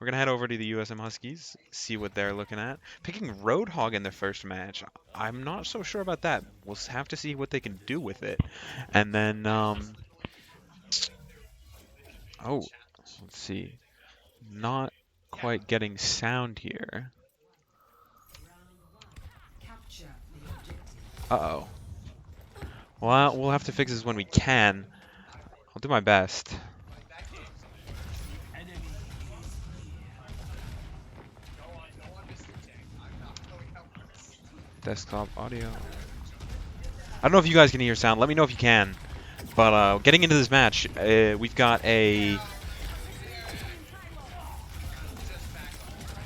We're gonna head over to the USM Huskies, see what they're looking at. Picking Roadhog in their first match. I'm not so sure about that. We'll have to see what they can do with it. And then, oh, let's see. Not quite getting sound here. Uh-oh. Well, we'll have to fix this when we can. I'll do my best. Desktop audio. I don't know if you guys can hear sound. Let me know if you can. But getting into this match, we've got a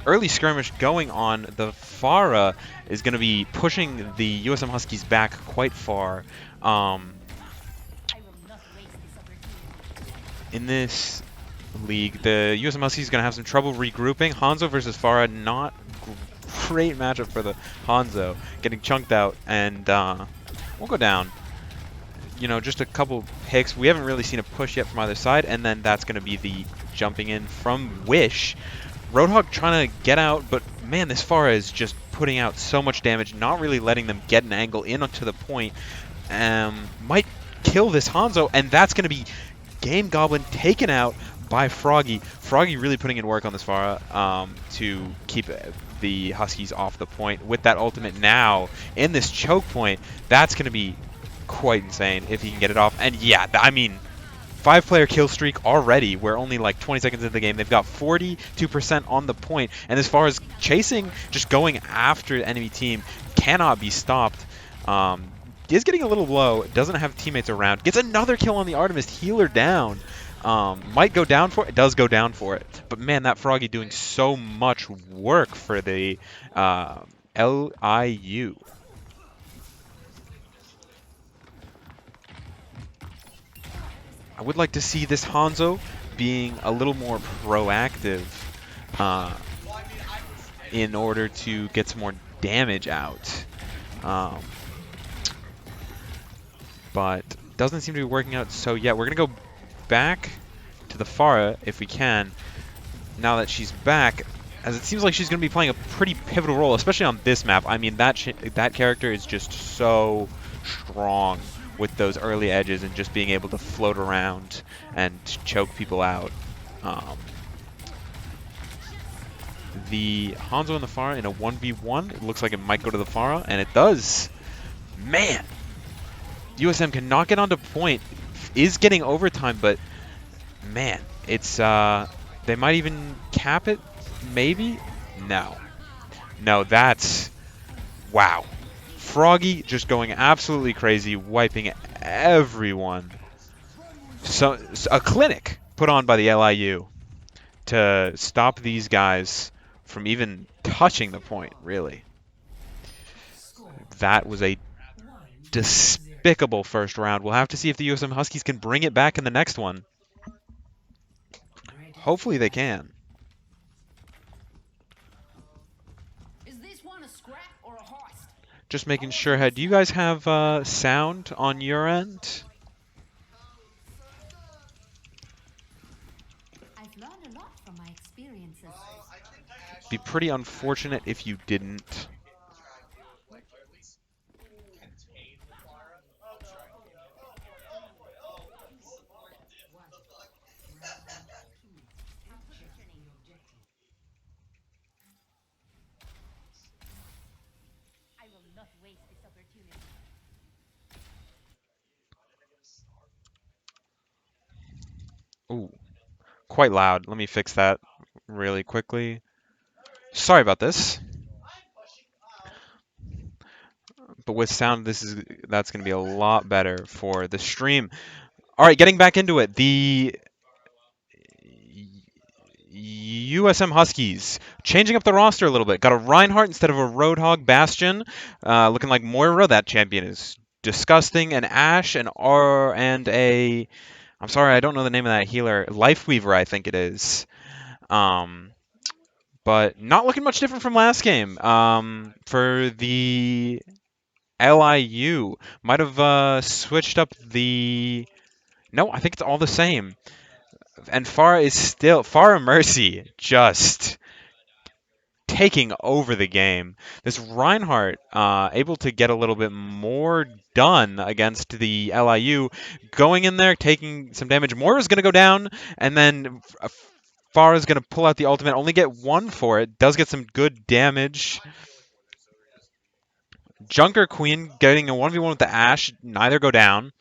early skirmish going on. The Pharah is going to be pushing the USM Huskies back quite far. In this league, the USM Huskies is going to have some trouble regrouping. Hanzo versus Pharah, not great matchup for the Hanzo. Getting chunked out, and we'll go down. You know, just a couple picks. We haven't really seen a push yet from either side, and then that's going to be the jumping in from Wish. Roadhog trying to get out, but man, this Pharah is just putting out so much damage, not really letting them get an angle in to the point. Might kill this Hanzo, and that's going to be Game Goblin taken out by Froggy. Froggy really putting in work on this Pharah to keep the Huskies off the point. With that ultimate now in this choke point, that's going to be quite insane if he can get it off. And yeah, I mean, 5-player kill streak already. We're only like 20 seconds into the game. They've got 42% on the point. And as far as chasing, just going after the enemy team cannot be stopped. Is getting a little low. Doesn't have teammates around. Gets another kill on the Artemis. Healer down. Might go down for it. It does go down for it. But man, that Froggy doing so much work for the LIU. I would like to see this Hanzo being a little more proactive in order to get some more damage out. But doesn't seem to be working out so yet. We're going to go back to the Pharah if we can. Now that she's back, as it seems like she's going to be playing a pretty pivotal role, especially on this map. I mean, that character is just so strong with those early edges and just being able to float around and choke people out. The Hanzo and the Pharah in a 1v1, it looks like it might go to the Pharah, and it does. Man! USM cannot get onto point, is getting overtime, but man, it's, they might even cap it, maybe? No. No, that's, wow. Froggy just going absolutely crazy, wiping everyone. So a clinic put on by the LIU to stop these guys from even touching the point, really. That was a despicable first round. We'll have to see if the USM Huskies can bring it back in the next one. Hopefully they can. Just making sure. Do you guys have sound on your end? Be pretty unfortunate if you didn't. Ooh, quite loud. Let me fix that really quickly. Sorry about this. But with sound, that's going to be a lot better for the stream. All right, getting back into it. The USM Huskies changing up the roster a little bit. Got a Reinhardt instead of a Roadhog Bastion. Looking like Moira. That champion is disgusting. An Ashe, an R, and a... I'm sorry, I don't know the name of that healer. Lifeweaver, I think it is. But not looking much different from last game. For the LIU, might have switched up the... No, I think it's all the same. And Farah Mercy just taking over the game. This Reinhardt able to get a little bit more done against the LIU, going in there, taking some damage. Moira's going to go down, and then Farah's going to pull out the ultimate, only get one for it, does get some good damage. Junker Queen getting a 1v1 with the Ashe, neither go down.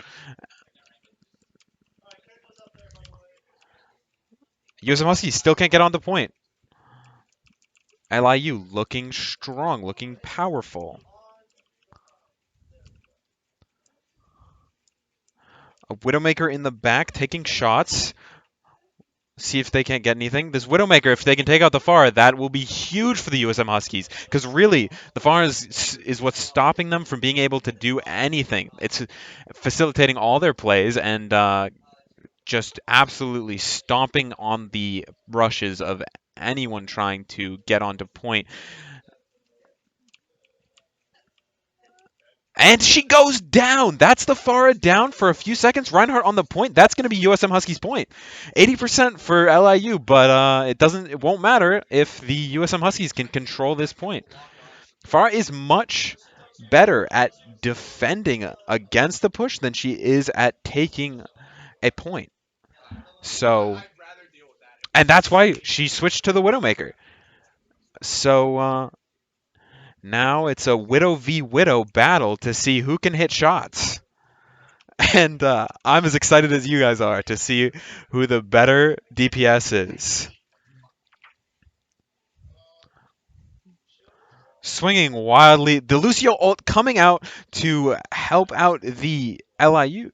USM Huskies still can't get on the point. LIU looking strong, looking powerful. A Widowmaker in the back taking shots. See if they can't get anything. This Widowmaker, if they can take out the Pharah, that will be huge for the USM Huskies. Because really, the Pharah is what's stopping them from being able to do anything. It's facilitating all their plays and just absolutely stomping on the rushes of anyone trying to get onto point. And she goes down. That's the Pharah down for a few seconds. Reinhardt on the point. That's going to be USM Huskies point. 80% for LIU, but it won't matter if the USM Huskies can control this point. Pharah is much better at defending against the push than she is at taking a point. So, and that's why she switched to the Widowmaker. So now it's a Widow v Widow battle to see who can hit shots. And I'm as excited as you guys are to see who the better DPS is. Swinging wildly. The Lucio ult coming out to help out the LIU.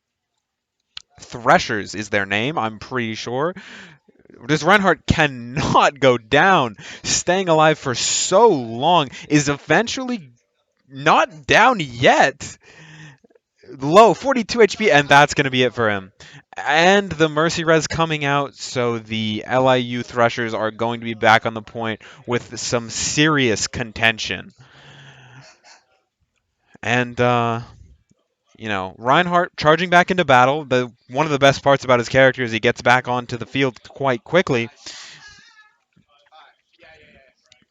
Threshers is their name, I'm pretty sure. This Reinhardt cannot go down. Staying alive for so long is eventually not down yet. Low, 42 HP, and that's going to be it for him. And the Mercy Res coming out, so the LIU Threshers are going to be back on the point with some serious contention. And, Reinhardt charging back into battle. One of the best parts about his character is he gets back onto the field quite quickly.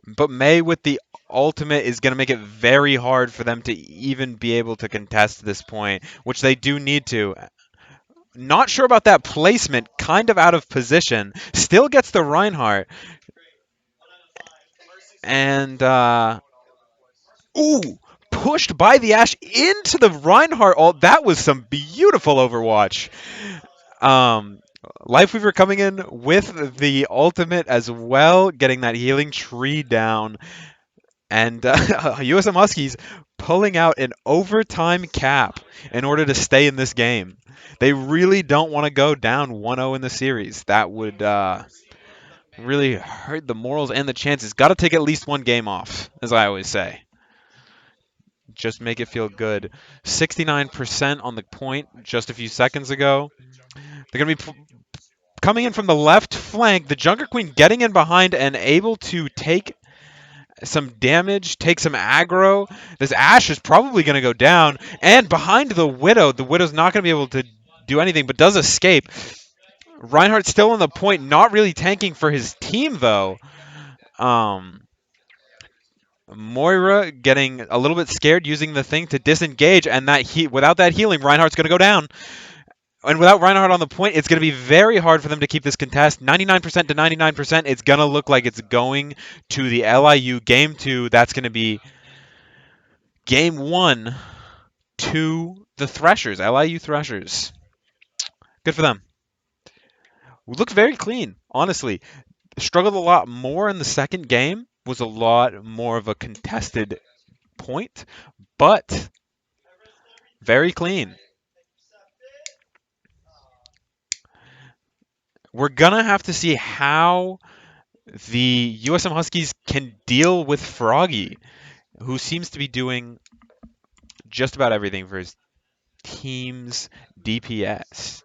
But Mei with the ultimate is going to make it very hard for them to even be able to contest this point, which they do need to. Not sure about that placement, kind of out of position. Still gets the Reinhardt. And, ooh, pushed by the Ashe into the Reinhardt ult. That was some beautiful Overwatch. Um, Lifeweaver coming in with the ultimate as well, getting that healing tree down. And USM Huskies pulling out an overtime cap in order to stay in this game. They really don't want to go down 1-0 in the series. That would really hurt the morals and the chances. Got to take at least one game off, as I always say. Just make it feel good. 69% on the point just a few seconds ago. They're going to be coming in from the left flank. The Junker Queen getting in behind and able to take some damage, take some aggro. This Ashe is probably going to go down. And behind the Widow's not going to be able to do anything, but does escape. Reinhardt still on the point, not really tanking for his team, though. Moira getting a little bit scared, using the thing to disengage, and without that healing, Reinhardt's going to go down. And without Reinhardt on the point, it's going to be very hard for them to keep this contest. 99% to 99%, it's going to look like it's going to the LIU. Game 2, that's going to be Game 1 to the Threshers, LIU Threshers. Good for them. We looked very clean, honestly. Struggled a lot more in the second game. Was a lot more of a contested point, but very clean. We're going to have to see how the USM Huskies can deal with Froggy, who seems to be doing just about everything for his team's DPS.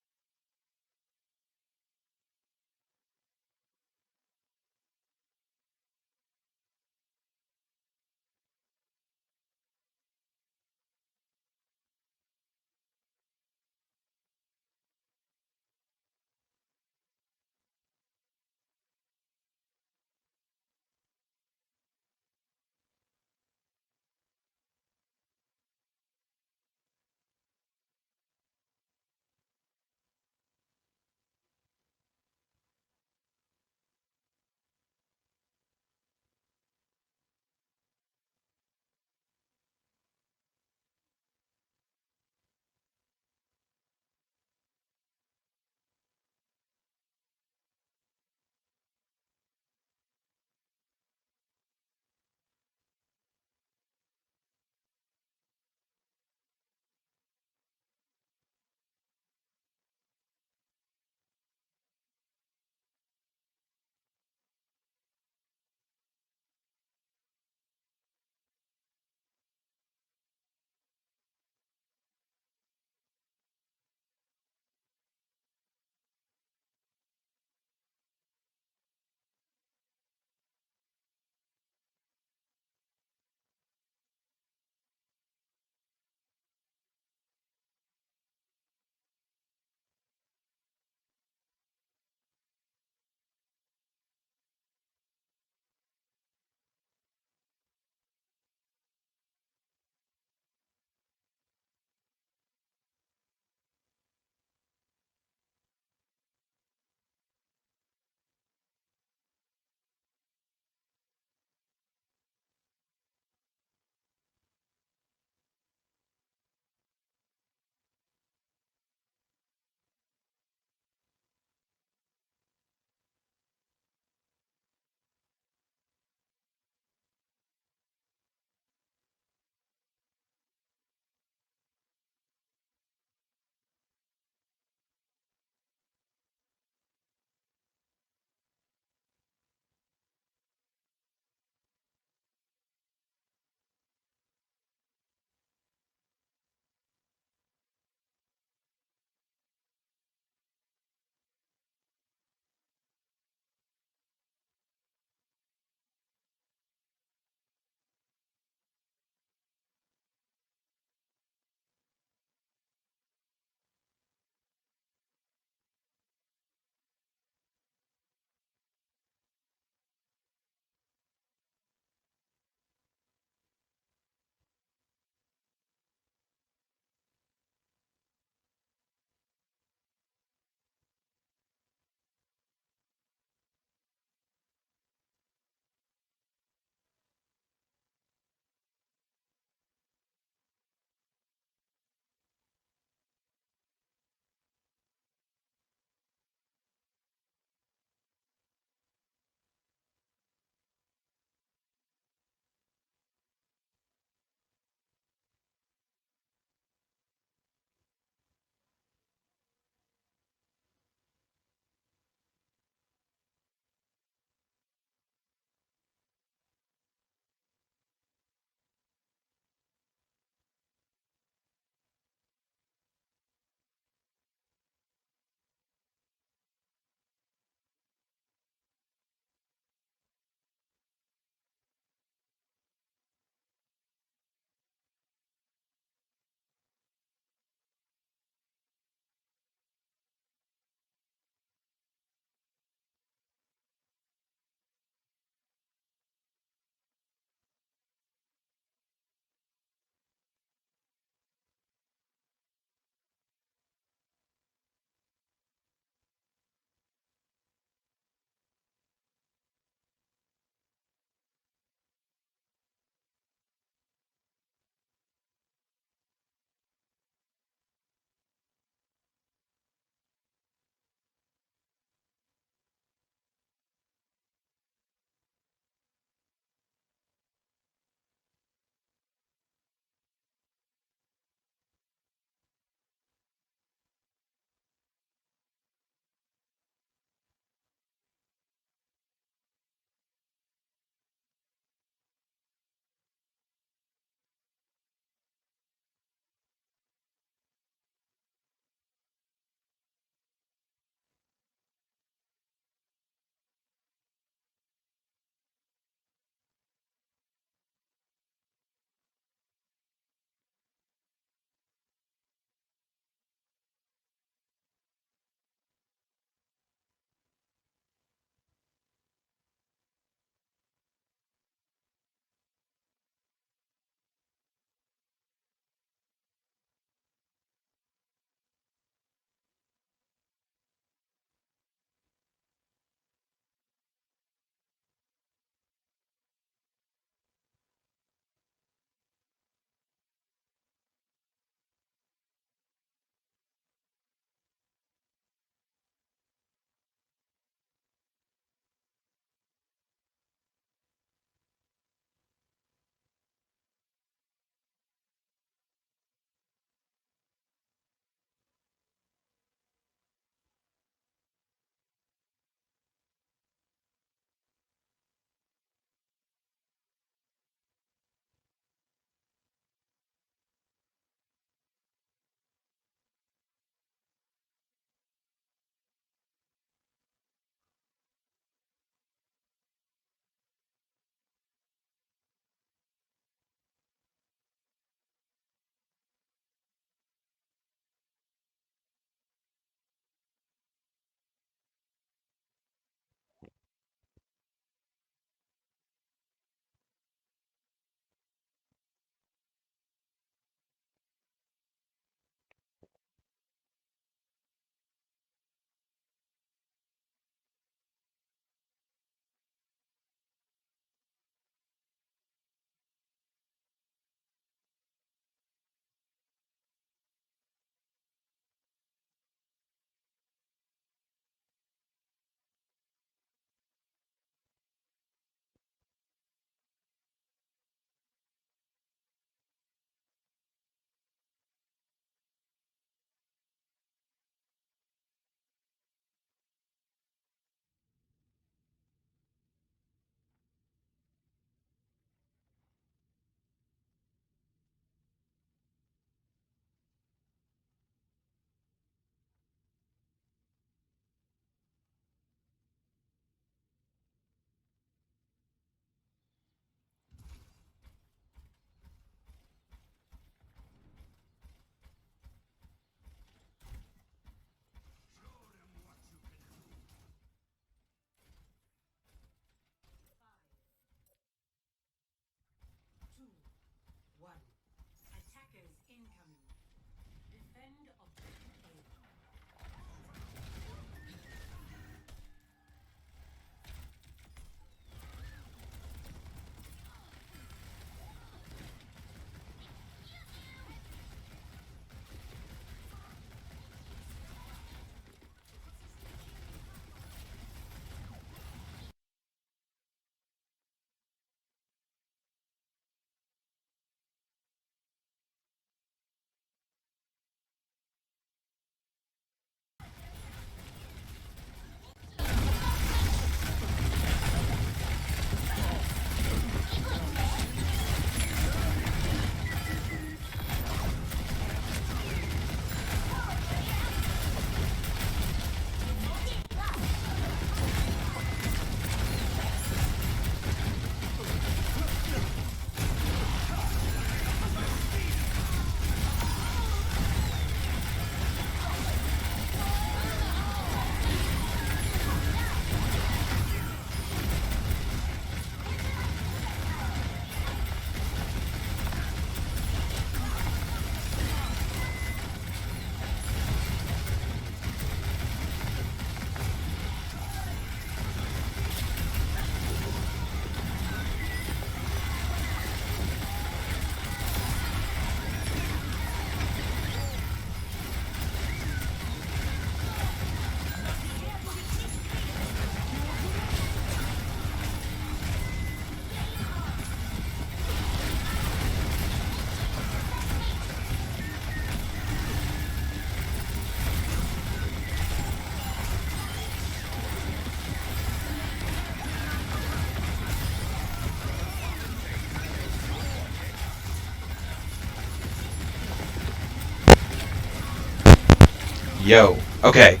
Yo. Okay.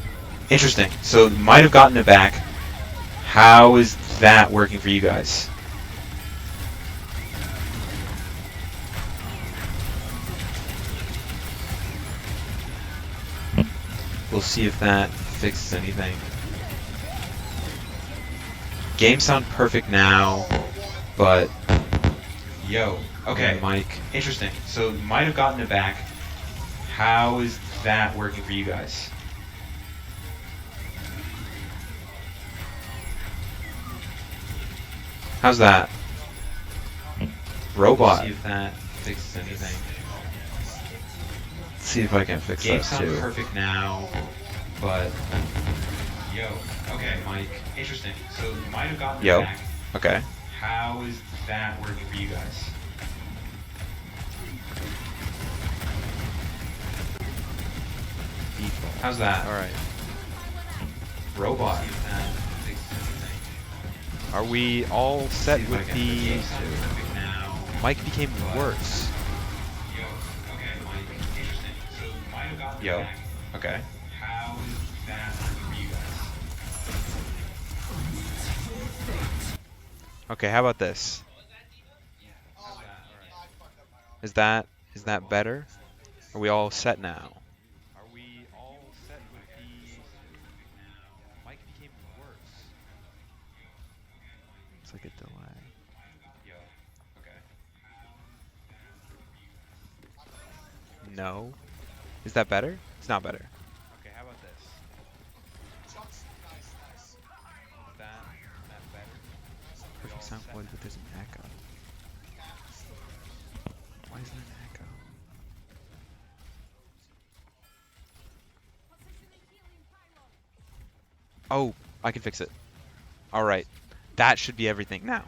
Interesting. So might have gotten it back. How is that working for you guys? We'll see if that fixes anything. Games sound perfect now, but yo, okay, Mike. Interesting. So might have gotten it back. How is that working for you guys? How's that? Robot. We'll see if that fixes anything. See if I can fix Game that sound too. perfect now, but yo, okay, Mike. Interesting. So might have gotten it back. Okay. How is that working for you guys? Default. How's that? All right. Robot. Are we all set with the... Mike became worse. Yo. Okay. How is that for you guys? Okay, how about this? Is that better? Are we all set now? Are we all set with the... Mike became worse. It's like a delay. No. Is that better? It's not better. Okay, how about this? That better? Perfect sound quality, but there's an echo. Why is there an echo? Oh, I can fix it. Alright. That should be everything now.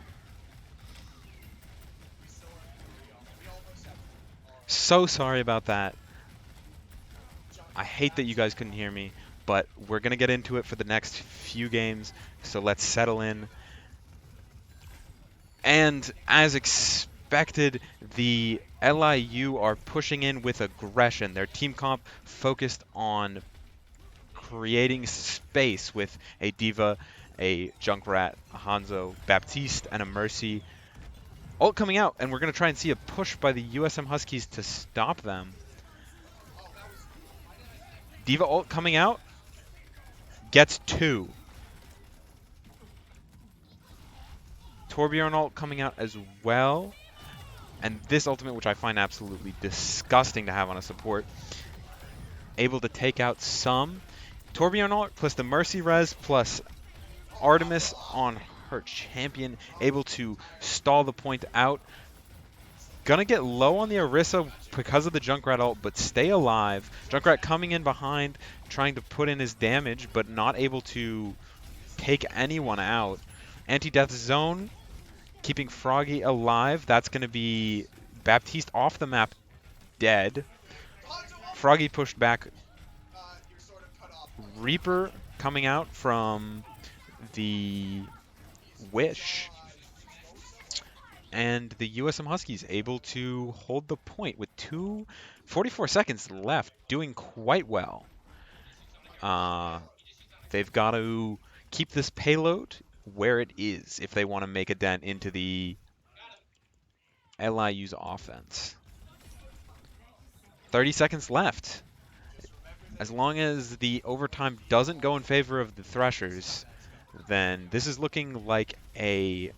So sorry about that. I hate that you guys couldn't hear me, but we're going to get into it for the next few games, so let's settle in. And as expected, the LIU are pushing in with aggression. Their team comp focused on creating space with a Diva, a Junkrat, a Hanzo, Baptiste, and a Mercy. Ult coming out, and we're going to try and see a push by the USM Huskies to stop them. Diva ult coming out, gets 2. Torbjorn ult coming out as well. And this ultimate, which I find absolutely disgusting to have on a support, able to take out some. Torbjorn ult plus the Mercy res plus Artemis on her champion, able to stall the point out. Gonna get low on the Orisa because of the Junkrat ult, but stay alive. Junkrat coming in behind, trying to put in his damage, but not able to take anyone out. Anti-death zone, keeping Froggy alive. That's gonna be Baptiste off the map, dead. Froggy pushed back. Reaper coming out from the Wish. And the USM Huskies able to hold the point with 44 seconds left, doing quite well. They've got to keep this payload where it is if they want to make a dent into the LIU's offense. 30 seconds left. As long as the overtime doesn't go in favor of the Threshers, then this is looking like a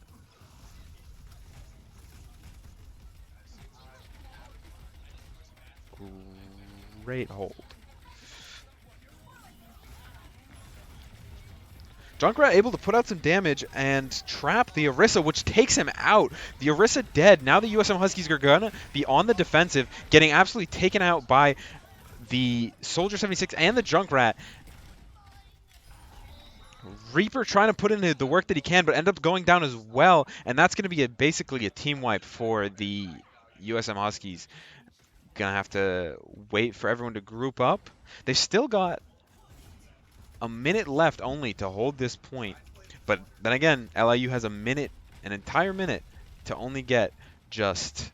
great hold. Junkrat able to put out some damage and trap the Orisa, which takes him out. The Orisa dead. Now the USM Huskies are going to be on the defensive, getting absolutely taken out by the Soldier 76 and the Junkrat. Reaper trying to put in the work that he can, but end up going down as well, and that's going to be basically a team wipe for the USM Huskies. Gonna have to wait for everyone to group up. They've still got a minute left only to hold this point, but then again, LIU has an entire minute to only get just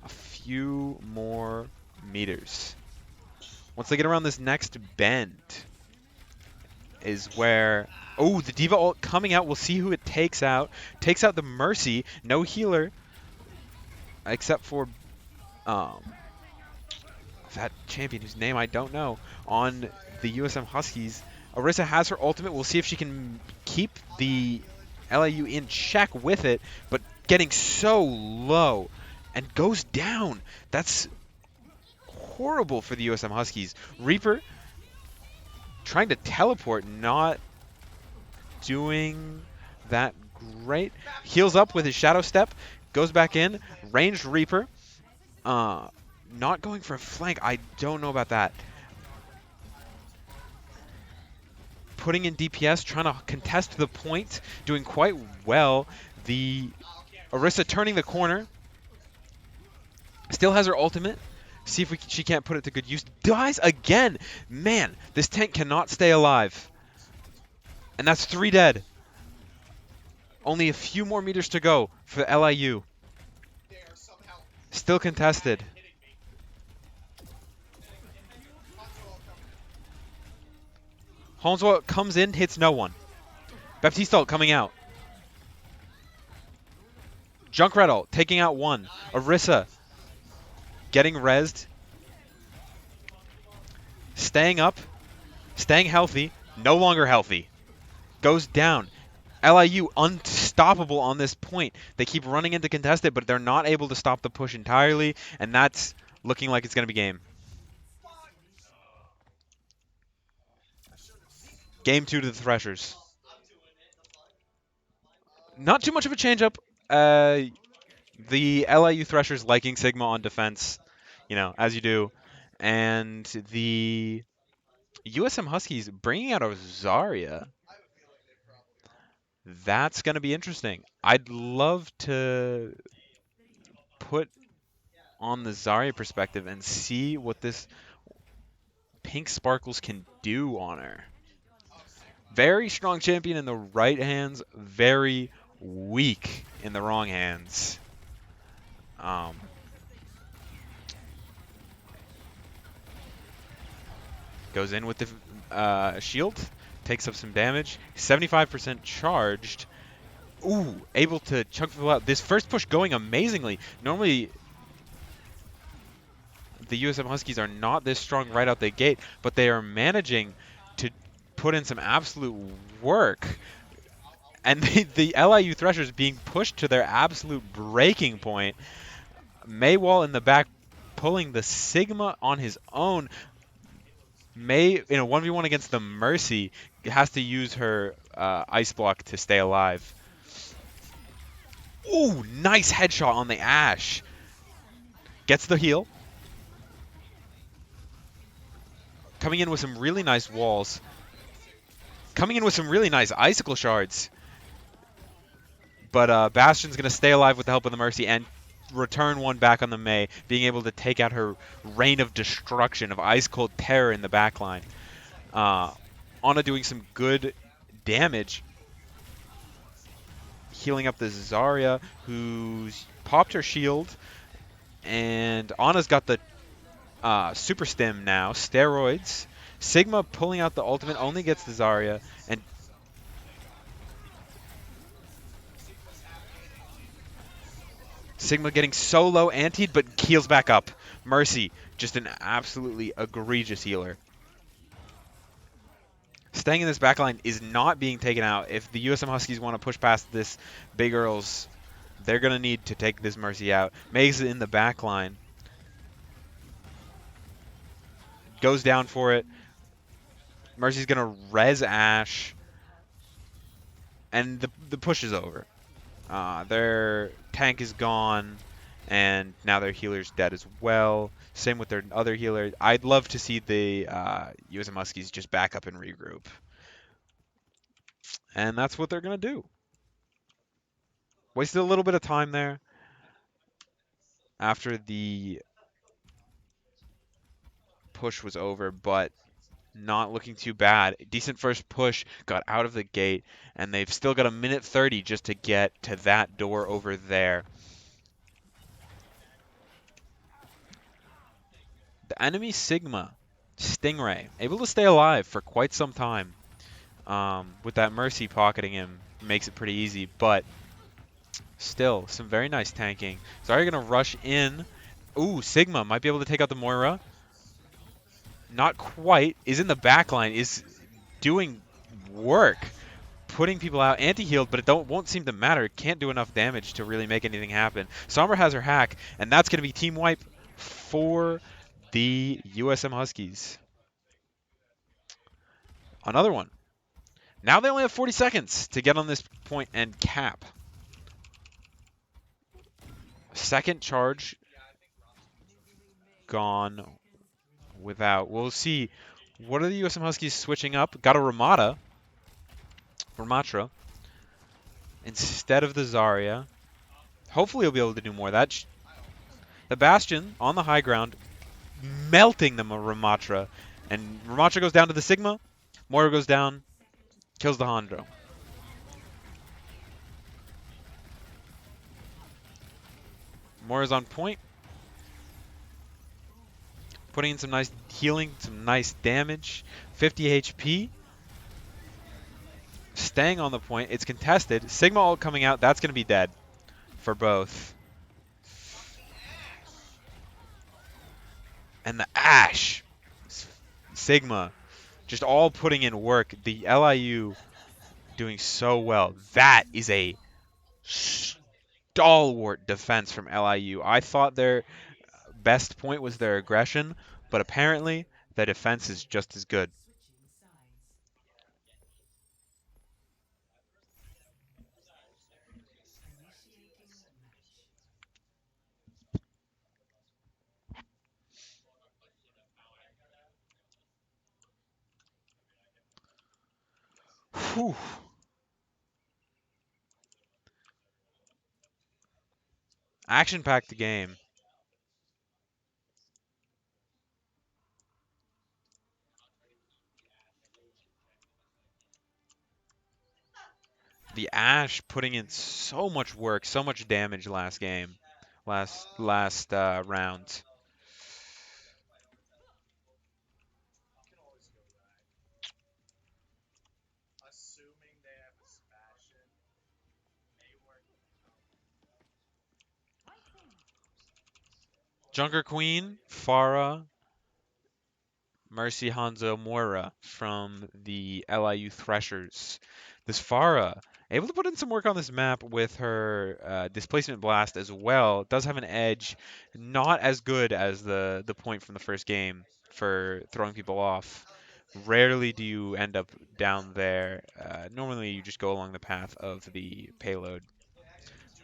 a few more meters. Once they get around this next bend is where... Oh, the D.Va ult coming out. We'll see who it takes out. Takes out the Mercy. No healer. Except for um, that champion whose name I don't know on the USM Huskies. Orisa has her ultimate. We'll see if she can keep the LIU in check with it, but getting so low and goes down. That's horrible for the USM Huskies. Reaper trying to teleport, not doing that great. Heals up with his Shadow Step, goes back in, ranged Reaper. Not going for a flank. I don't know about that. Putting in DPS, trying to contest the point, doing quite well. The Orisa turning the corner. Still has her ultimate. See if she can't put it to good use. Dies again. Man, this tank cannot stay alive. And that's 3 dead. Only a few more meters to go for the LIU. Still contested. Holmeswell comes in, hits no one. Baptiste ult coming out. Junkrat ult taking out one. Orisa getting rezzed. Staying up. Staying healthy. No longer healthy. Goes down. LIU unstoppable on this point. They keep running into contested, but they're not able to stop the push entirely, and that's looking like it's going to be game. Game 2 to the Threshers. Not too much of a change-up. The LIU Threshers liking Sigma on defense, you know, as you do. And the USM Huskies bringing out a Zarya. That's going to be interesting. I'd love to put on the Zarya perspective and see what this Pink Sparkles can do on her. Very strong champion in the right hands, very weak in the wrong hands. Goes in with the shield, takes up some damage, 75% charged. Ooh, able to chunk people out. This first push going amazingly. Normally, the USM Huskies are not this strong right out the gate, but they are managing to put in some absolute work. And the LIU Threshers being pushed to their absolute breaking point. Maywall in the back pulling the Sigma on his own. May, in a 1v1 against the Mercy, has to use her Ice Block to stay alive. Ooh, nice headshot on the Ashe. Gets the heal. Coming in with some really nice walls. Coming in with some really nice Icicle Shards. But Bastion's going to stay alive with the help of the Mercy and return one back on the Mei, being able to take out her Reign of Destruction of Ice Cold Terror in the backline. Ana doing some good damage. Healing up the Zarya, who's popped her shield. And Ana's got the Super Stim now, Steroids. Sigma pulling out the ultimate, only gets the Zarya. And Sigma getting so low antied, but heals back up. Mercy, just an absolutely egregious healer. Staying in this backline is not being taken out. If the USM Huskies want to push past this Big Earls, they're going to need to take this Mercy out. Mei's in the backline. Goes down for it. Mercy's going to res Ashe. And the push is over. Their tank is gone, and now their healer's dead as well. Same with their other healer. I'd love to see the USM Huskies just back up and regroup. And that's what they're going to do. Wasted a little bit of time there after the push was over, but not looking too bad. Decent first push, got out of the gate, and they've still got a minute 30 just to get to that door over there. The enemy Sigma Stingray, able to stay alive for quite some time. With that Mercy pocketing him, makes it pretty easy, but still, some very nice tanking. Zarya gonna rush in. Ooh, Sigma might be able to take out the Moira. Not quite. Is in the back line. Is doing work. Putting people out. Anti-healed, but it won't seem to matter. Can't do enough damage to really make anything happen. Sombra has her hack, and that's going to be team wipe for the USM Huskies. Another one. Now they only have 40 seconds to get on this point and cap. Second charge gone without. We'll see. What are the USM Huskies switching up? Got a Ramada. Ramatra. Instead of the Zarya. Hopefully he'll be able to do more of that. The Bastion on the high ground. Melting them a Ramatra. And Ramatra goes down to the Sigma. Moira goes down. Kills the Hanzo. Moira's on point. Putting in some nice healing, some nice damage. 50 HP. Staying on the point. It's contested. Sigma ult coming out. That's going to be dead for both. And the Ashe. Sigma. Just all putting in work. The LIU doing so well. That is a stalwart defense from LIU. I thought their best point was their aggression, but apparently the defense is just as good. Whew. Action-packed game. The Ashe putting in so much work, so much damage last game, last round. Junker Queen, Pharah, Mercy, Hanzo, Moira from the LIU Threshers. This Pharah, able to put in some work on this map with her Displacement Blast as well. Does have an edge, not as good as the point from the first game for throwing people off. Rarely do you end up down there. Normally you just go along the path of the payload.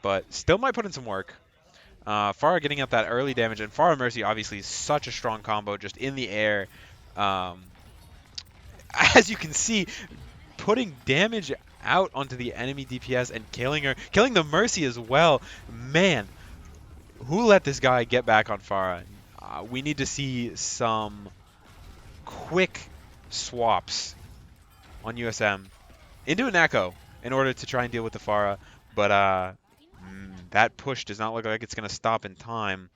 But still might put in some work. Pharah getting up that early damage, and Pharah Mercy obviously is such a strong combo just in the air. Um, as you can see, putting damage out onto the enemy DPS and killing her, killing the Mercy as well. Man, who let this guy get back on Pharah? We need to see some quick swaps on USM into an Echo in order to try and deal with the Pharah, but that push does not look like it's going to stop in time.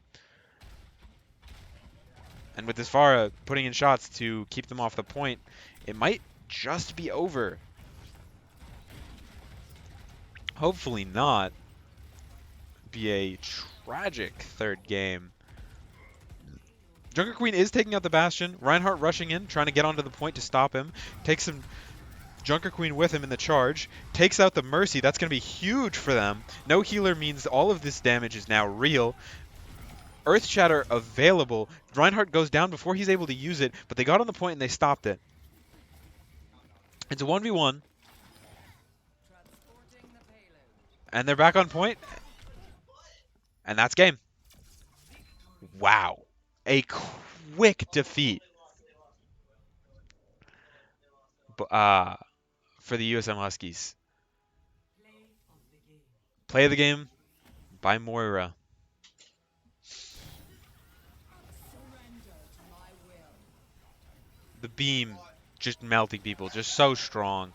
And with this Pharah putting in shots to keep them off the point, it might just be over. Hopefully not. Be a tragic third game. Junker Queen is taking out the Bastion. Reinhardt rushing in, trying to get onto the point to stop him. Takes some Junker Queen with him in the charge. Takes out the Mercy. That's going to be huge for them. No healer means all of this damage is now real. Earth Shatter available. Reinhardt goes down before he's able to use it, but they got on the point and they stopped it. It's a 1v1. And they're back on point. And that's game. Wow. A quick defeat for the USM Huskies. Play of the game by Moira. The beam just melting people, just so strong.